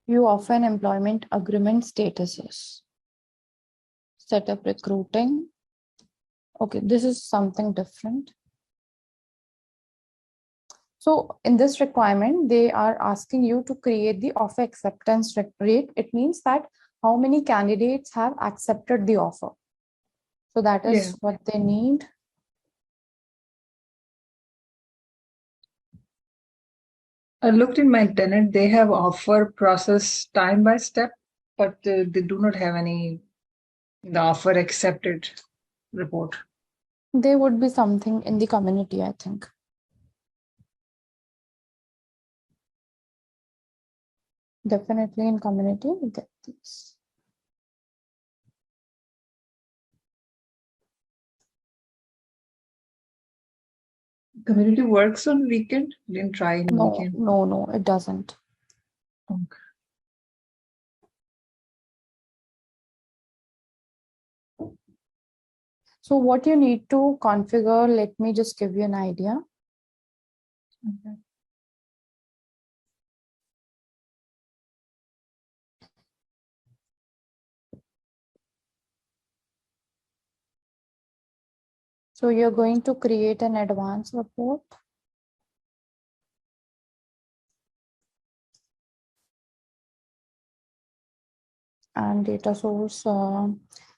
You offer employment agreement statuses. Set up recruiting. Okay, this is something different. So in this requirement, they are asking you to create the offer acceptance rate. It means that how many candidates have accepted the offer. So that is what they need. I looked in my tenant, they have offer process time by step, but they do not have any the offer accepted report. There would be something in the community, I think. Definitely in community, we get this. Community works on weekend? Didn't try in weekend. No, it doesn't. Okay. So what you need to configure, let me just give you an idea. Okay. So you're going to create an advanced report. And data source,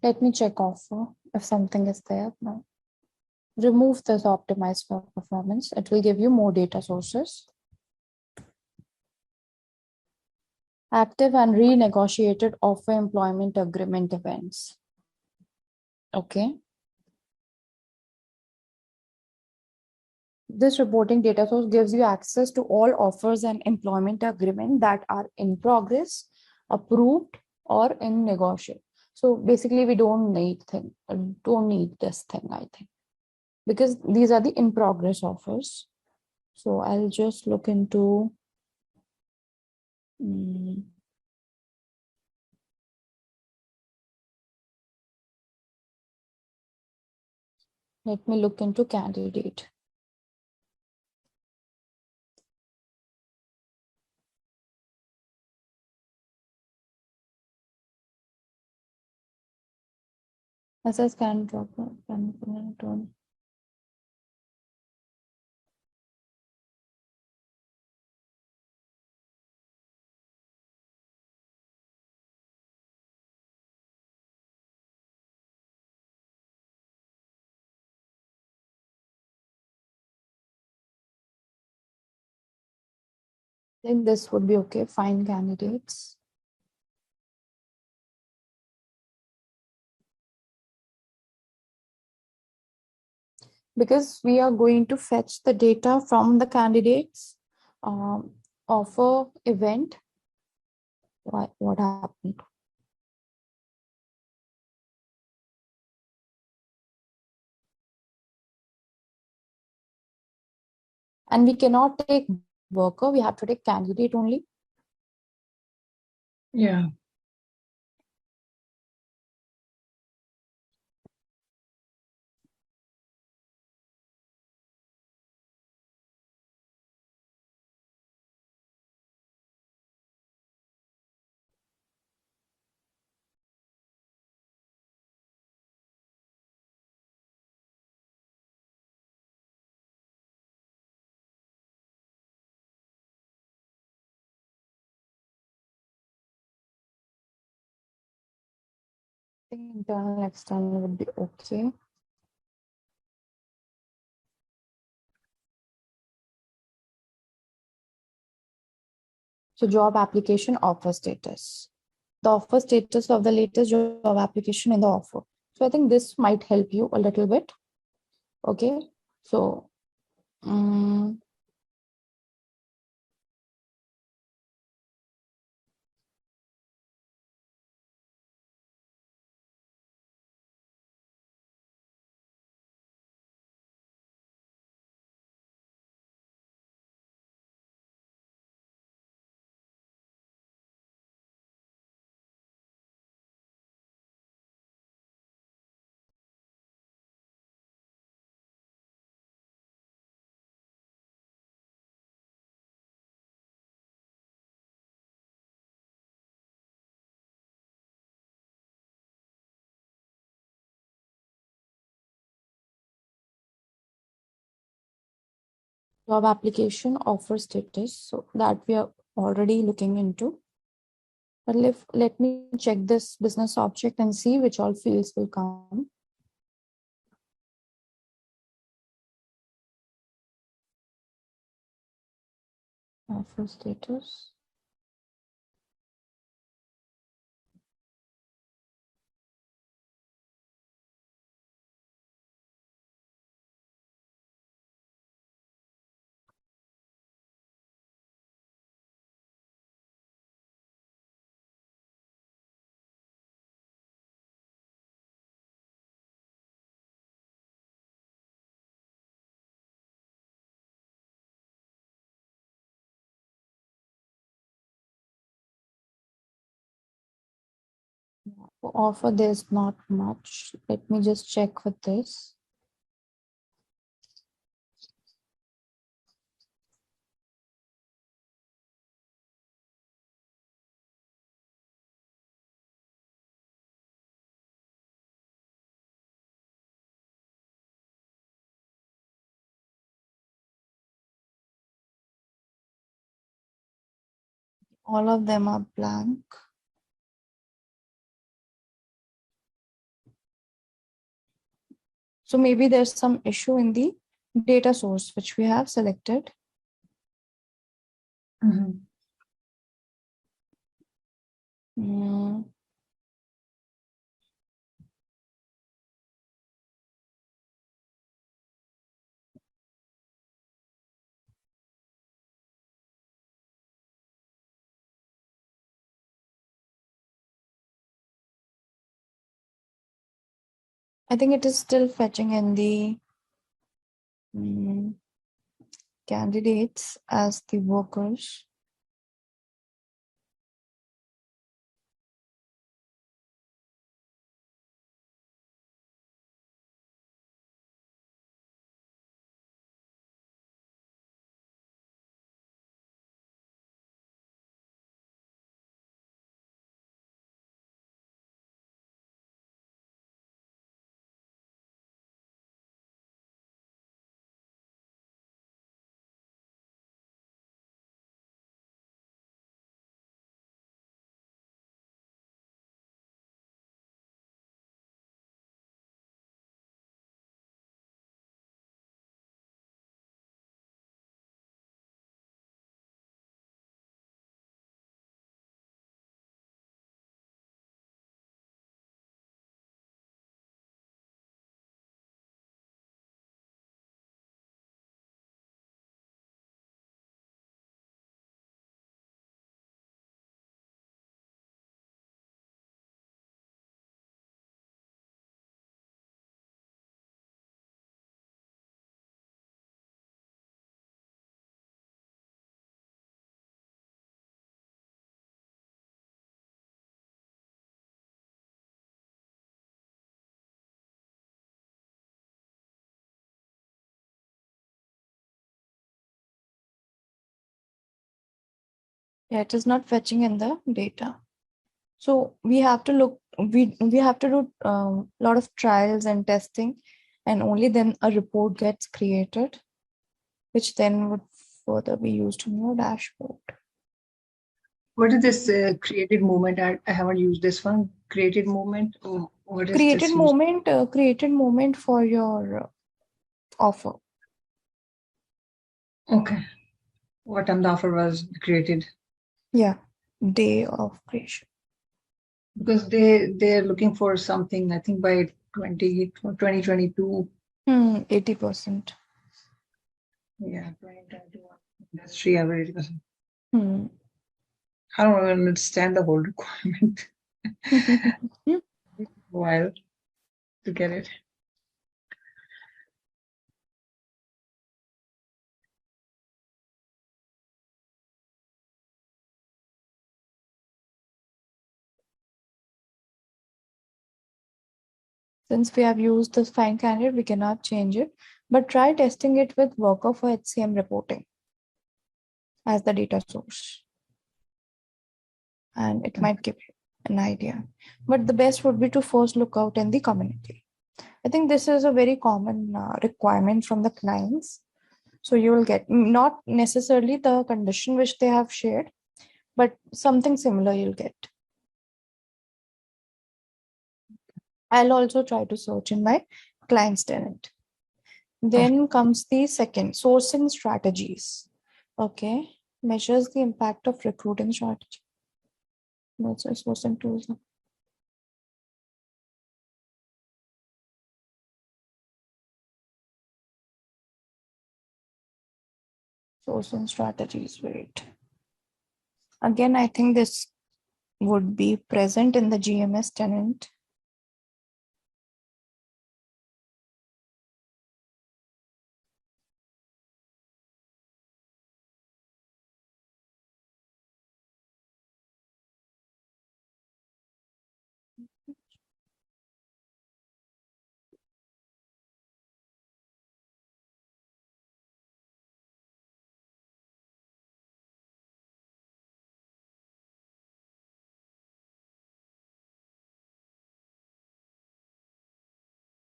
let me check offer if something is there. No. Remove this optimized for performance. It will give you more data sources. Active and renegotiated offer employment agreement events. Okay. This reporting data source gives you access to all offers and employment agreement that are in progress, approved, or in negotiation. So basically, we don't need this thing, I think, because these are the in progress offers. So I'll just look into let me look into candidate. Assess can drop can. I think this would be okay. Find candidates. Because we are going to fetch the data from the candidates offer event. What happened? And we cannot take worker, we have to take candidate only. Yeah. I think internal, external would be okay. So job application offer status. The offer status of the latest job application in the offer. So I think this might help you a little bit. Okay. So Job application offer status, so that we are already looking into. But let me check this business object and see which all fields will come. Offer status. Offer, there's not much. Let me just check with this. All of them are blank. So maybe there's some issue in the data source which we have selected. Mm-hmm. I think it is still fetching in the candidates as the workers. Yeah, it is not fetching in the data. So we have to look, we have to do a lot of trials and testing, and only then a report gets created, which then would further be used in your dashboard. What is this created movement? I haven't used this one. Created movement. Oh, what is Created this used? created moment for your offer. Okay. What time the offer was created? Yeah, day of creation. Because they're looking for something, I think by 2022. 80%. Yeah, 2022 industry average. Hmm. I don't even understand the whole requirement. While to get it. Since we have used this find candidate, we cannot change it, but try testing it with worker for HCM reporting as the data source. And it might give you an idea. But the best would be to first look out in the community. I think this is a very common requirement from the clients. So you will get not necessarily the condition which they have shared, but something similar you'll get. I'll also try to search in my client's tenant. Then comes the second, sourcing strategies. Okay, measures the impact of recruiting strategy. That's a sourcing tools. Sourcing strategies, wait. Again, I think this would be present in the GMS tenant.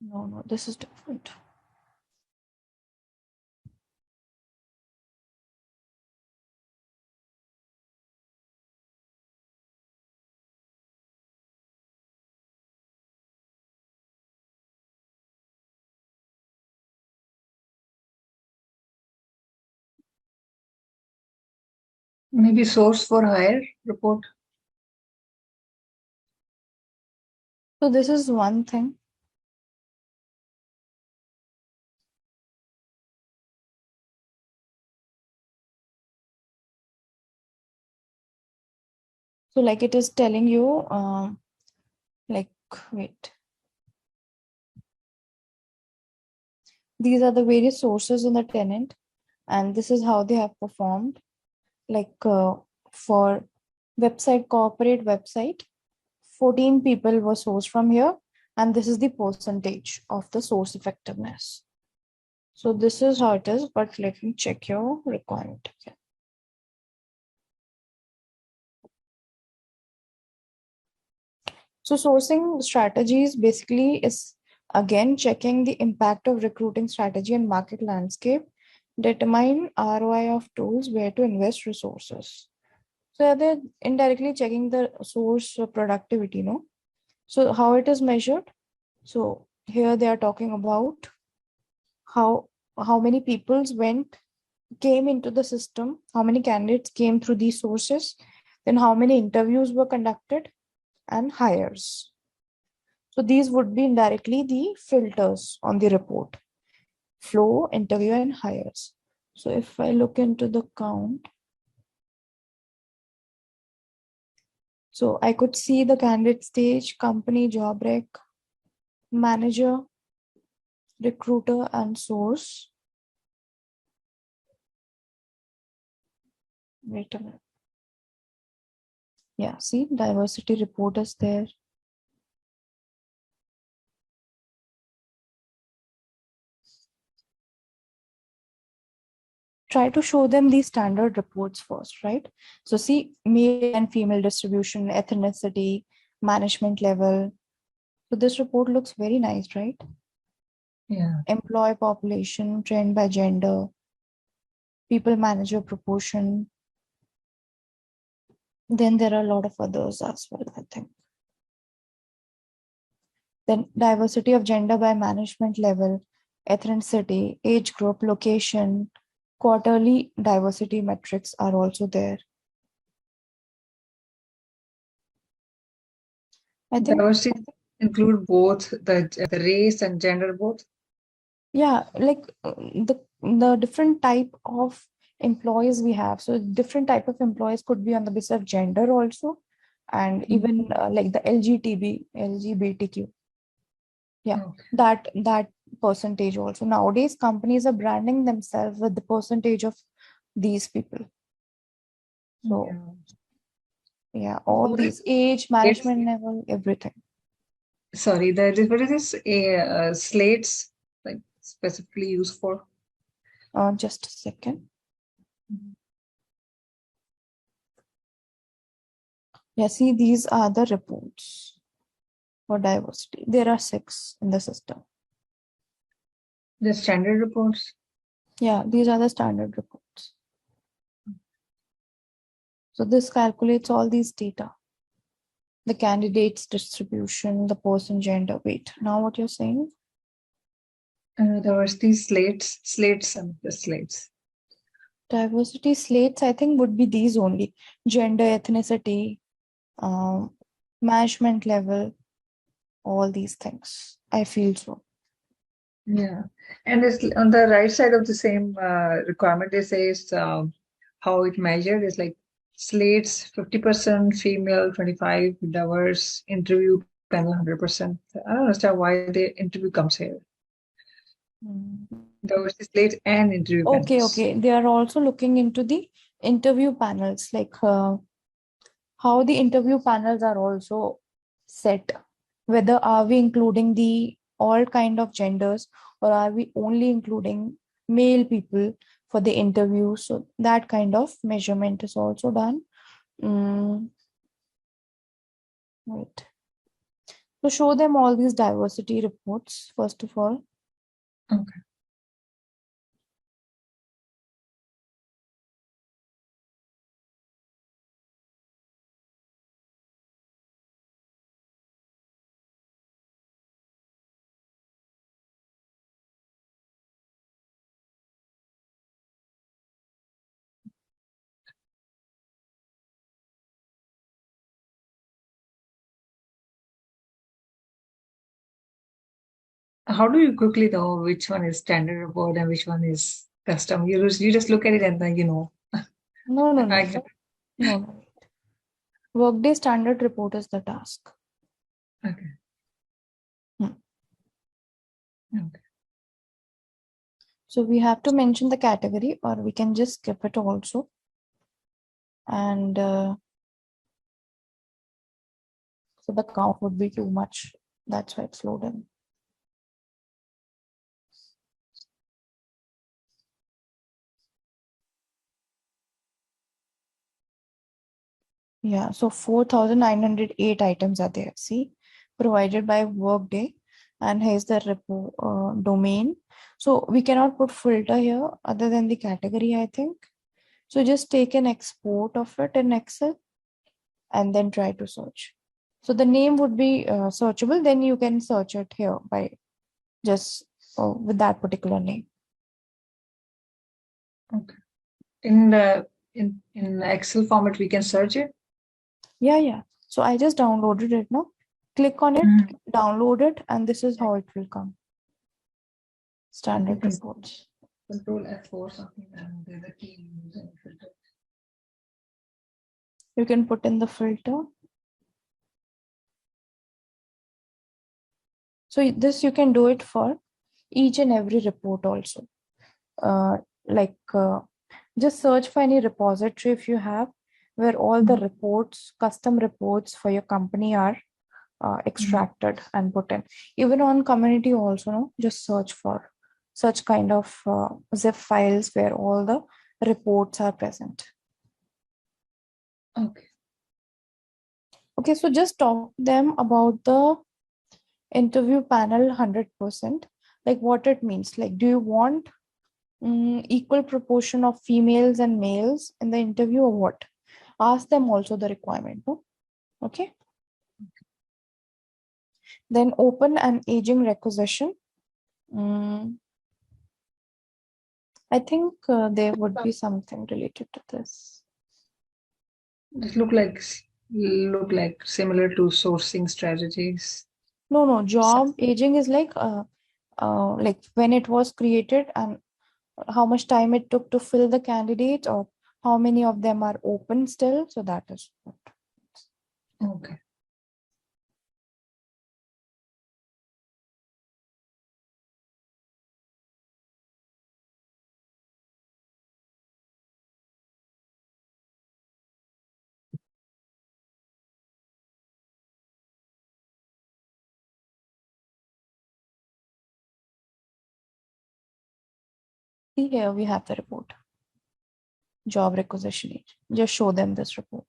No, this is different. Maybe source for hire report. So this is one thing. So like it is telling you, like, wait. These are the various sources in the tenant, and this is how they have performed. Like for website, corporate website, 14 people were sourced from here, and this is the percentage of the source effectiveness. So this is how it is, but let me check your requirement. Okay. So sourcing strategies basically is again checking the impact of recruiting strategy and market landscape, determine ROI of tools, where to invest resources. So they're indirectly checking the source productivity, no? So how it is measured? So here they are talking about how many peoples came into the system, how many candidates came through these sources, then how many interviews were conducted, and hires. So these would be indirectly the filters on the report: flow, interview, and hires. So if I look into the count, so I could see the candidate stage, company, job rec, manager, recruiter, and source. Wait a minute. Yeah, see, diversity report is there. Try to show them these standard reports first, right? So see, male and female distribution, ethnicity, management level. So this report looks very nice, right? Yeah. Employee population, trend by gender, people manager proportion. Then there are a lot of others as well, I think. Then diversity of gender by management level, ethnicity, age group, location, quarterly diversity metrics are also there. I think, Diversity include both the race and gender both. yeah, like the different type of employees we have. So different type of employees could be on the basis of gender also, and even like the LGBTQ. Yeah, Okay. that percentage also. Nowadays, companies are branding themselves with the percentage of these people. So Yeah. yeah, all What these age, is management level, everything. sorry, what is this? Slates like specifically used for? Just a second. Yeah, see, these are the reports for diversity. There are 6 in the system. The standard reports. Yeah, these are the standard reports. So this calculates all these data. The candidate's distribution, the person, gender, weight. Now what you're saying? There was these slates and the slates. Diversity slates, I think, would be these only: gender, ethnicity, management level, all these things. I feel so. Yeah, and it's on the right side of the same requirement. They say is how it measured is like slates 50% female, 25 diverse, interview panel 100%. I don't understand why the interview comes here. Diversity slates and interview Okay, panels. okay. They are also looking into the interview panels, like how the interview panels are also set. Whether are we including the all kind of genders, or are we only including male people for the interview? So that kind of measurement is also done. Right. So show them all these diversity reports, first of all. Okay. How do you quickly know which one is standard report and which one is custom? You just look at it and then you know. No, no, no. I, No, no. Workday standard report is the task. okay. Hmm. Okay. So we have to mention the category, or we can just skip it also. And so the count would be too much. That's why it's loaded. Yeah, so 4,908 items are there. See, provided by Workday, and here's the repo domain. So we cannot put filter here other than the category, I think. So just take an export of it in Excel and then try to search. So the name would be searchable. Then you can search it here by just with that particular name. Okay. In the in Excel format, we can search it. Yeah, yeah. So I just downloaded it now. Click on it, download it, and this is how it will come. Standard reports. Control F4 something and the key using filter. You can put in the filter. So this you can do it for each and every report also. Like just search for any repository if you have, where all the reports, custom reports for your company are extracted and put in. Even on community also, no? Just search for such kind of zip files where all the reports are present. Okay. Okay, so just talk to them about the interview panel 100%, like what it means. Like, do you want equal proportion of females and males in the interview, or what? Ask them also the requirement. No? Okay. Then open an aging requisition. I think there would be something related to this. It look like similar to sourcing strategies. No, job aging is like when it was created and how much time it took to fill the candidate, or how many of them are open still. So that is what. Okay. See, here we have the report. Job requisition age. Just show them this report.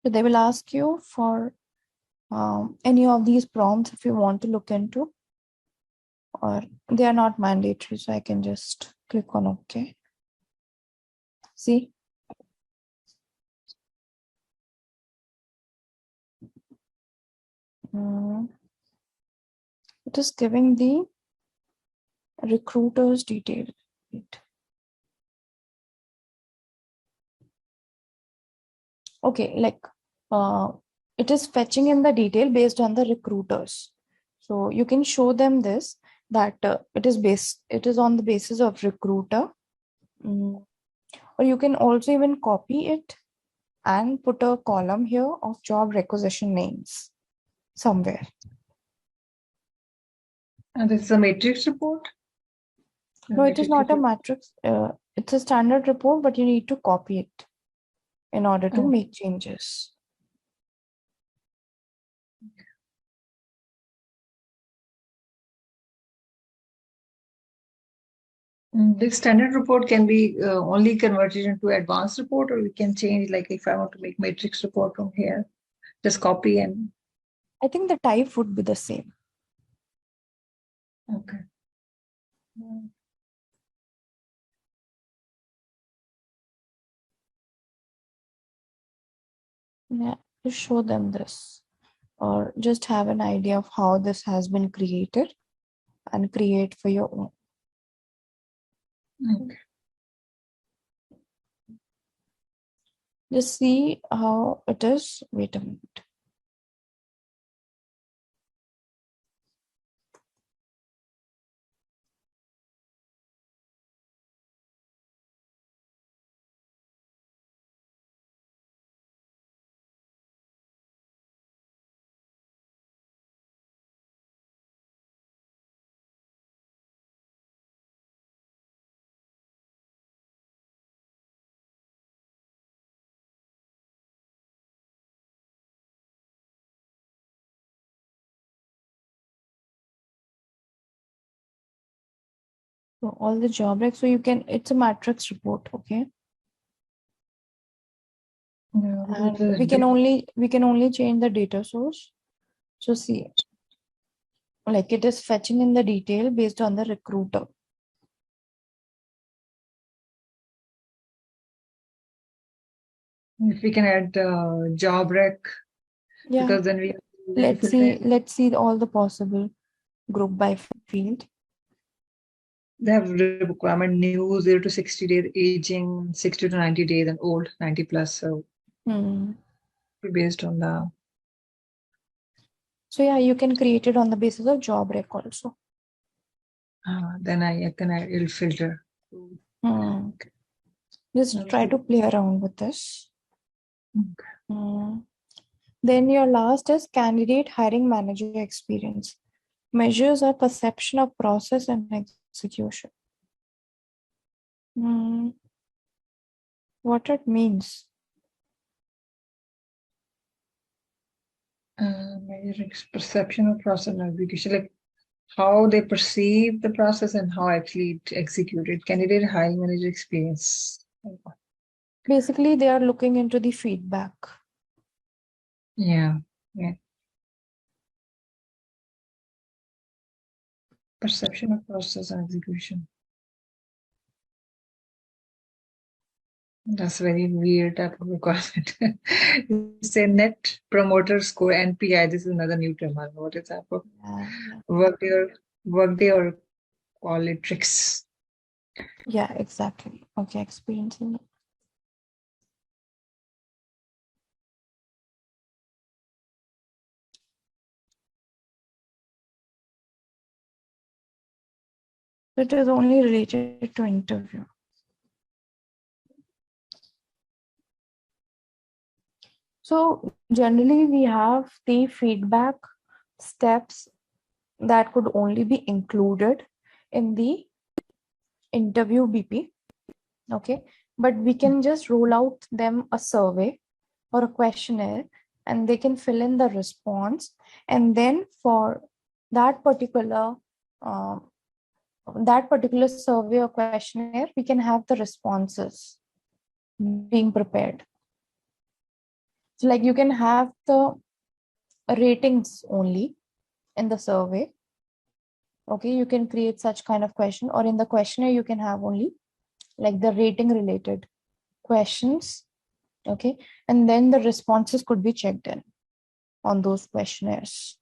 So they will ask you for any of these prompts if you want to look into, or they are not mandatory. So I can just click on OK. See? It is giving the recruiter's detail. Okay, like it is fetching in the detail based on the recruiters. So you can show them this, that it is on the basis of recruiter. Or you can also even copy it and put a column here of job requisition names somewhere. And this is a matrix report? No, it is not a matrix. It's a standard report, but you need to copy it in order to make changes. This standard report can be only converted into advanced report, or we can change, like if I want to make matrix report from here, just copy and. I think the type would be the same. Okay. Yeah, just show them this, or just have an idea of how this has been created and create for your own. Okay. Just see how it is. Wait a minute. So all the job recs, so you can, it's a matrix report, okay? Yeah, and we can only change the data source. So see, like it is fetching in the detail based on the recruiter. If we can add job rec, Yeah, because then we let's see all the possible group by field. They have requirement new 0 to 60 days, aging 60 to 90 days, and old 90 plus. So based on the. So yeah, you can create it on the basis of job rec also. Then it'll filter. Just try to play around with this. Then your last is candidate hiring manager experience. Measures a perception of process and execution. What it means? Measure perception of process and execution, like how they perceive the process and how actually it executed. Candidate hiring manager experience. Basically, they are looking into the feedback. Yeah. Perception of process and execution. That's very weird type of requirement. Say net promoter score, NPI. This is another new term. I don't know what is that for. Workday or Qualitrix. Yeah, exactly. Okay, experiencing it. It is only related to interview. So generally we have the feedback steps that could only be included in the interview BP. Okay, but we can just roll out them a survey or a questionnaire, and they can fill in the response, and then for that particular survey or questionnaire, we can have the responses being prepared. So like you can have the ratings only in the survey. Okay, you can create such kind of question, or in the questionnaire you can have only like the rating related questions. Okay, and then the responses could be checked in on those questionnaires.